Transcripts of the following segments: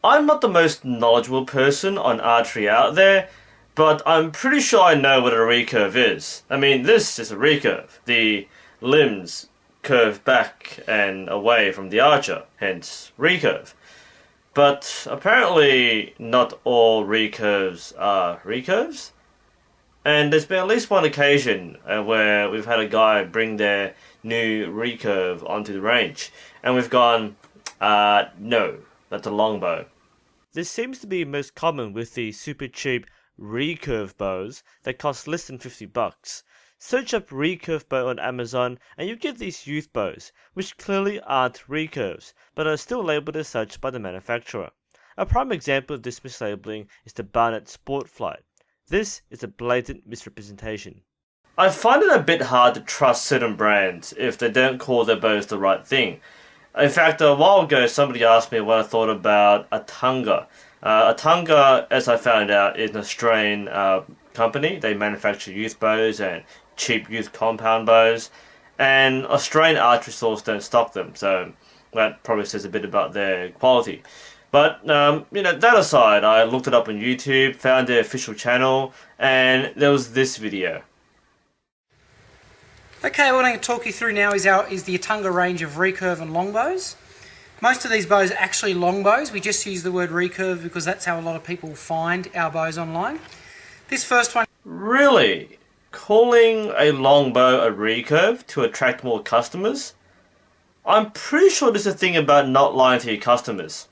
I'm not the most knowledgeable person on archery out there, but I'm pretty sure I know what a recurve is. I mean, this is a recurve. The limbs curve back and away from the archer, hence recurve. But apparently not all recurves are recurves. And there's been at least one occasion where we've had a guy bring their new recurve onto the range, and we've gone, no, that's a longbow. This seems to be most common with the super cheap recurve bows that cost less than $50. Search up recurve bow on Amazon and you get these youth bows, which clearly aren't recurves, but are still labelled as such by the manufacturer. A prime example of this mislabeling is the WARRANT Sport Flight. This is a blatant misrepresentation. I find it a bit hard to trust certain brands if they don't call their bows the right thing. In fact, a while ago somebody asked me what I thought about Atanga. Atanga, as I found out, is an Australian company. They manufacture youth bows and cheap youth compound bows, and Australian archery stores don't stock them, so that probably says a bit about their quality. But, that aside, I looked it up on YouTube, found their official channel, and there was this video. Okay, what I'm going to talk you through now is the Atanga range of recurve and longbows. Most of these bows are actually longbows. We just use the word recurve because that's how a lot of people find our bows online. This first one... Really? Calling a longbow a recurve to attract more customers? I'm pretty sure there's a thing about not lying to your customers.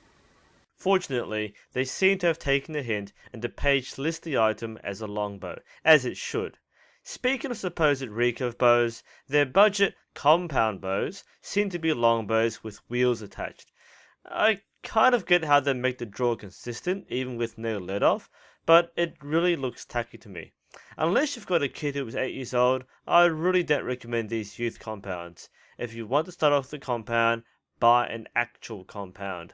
Fortunately, they seem to have taken the hint and the page lists the item as a longbow, as it should. Speaking of supposed recurve bows, their budget compound bows seem to be longbows with wheels attached. I kind of get how they make the draw consistent even with no let off, but it really looks tacky to me. Unless you've got a kid who is 8 years old, I really don't recommend these youth compounds. If you want to start off the compound, buy an actual compound.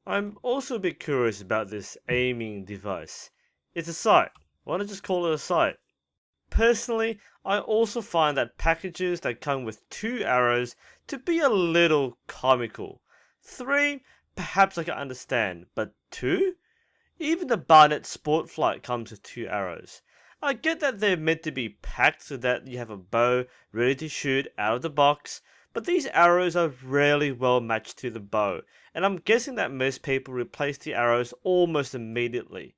I'm also a bit curious about this aiming device. It's a sight. Why not just call it a sight? Personally, I also find that packages that come with 2 arrows to be a little comical. 3, perhaps I can understand, but 2? Even the WARRANT Sport Flight comes with 2 arrows. I get that they're meant to be packed so that you have a bow ready to shoot out of the box, but these arrows are rarely well matched to the bow, and I'm guessing that most people replace the arrows almost immediately.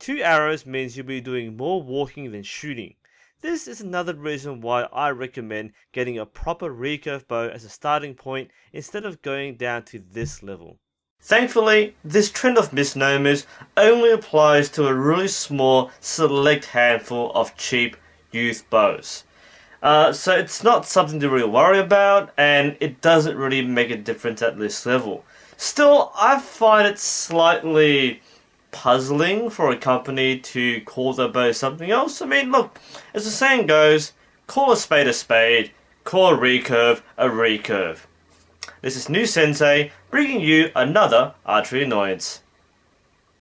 2 arrows means you'll be doing more walking than shooting. This is another reason why I recommend getting a proper recurve bow as a starting point instead of going down to this level. Thankfully, this trend of misnomers only applies to a really small, select handful of cheap youth bows. So it's not something to really worry about, and it doesn't really make a difference at this level. Still, I find it slightly puzzling for a company to call their bow something else. I mean, look, as the saying goes, call a spade, call a recurve. This is NUSensei, bringing you another archery annoyance.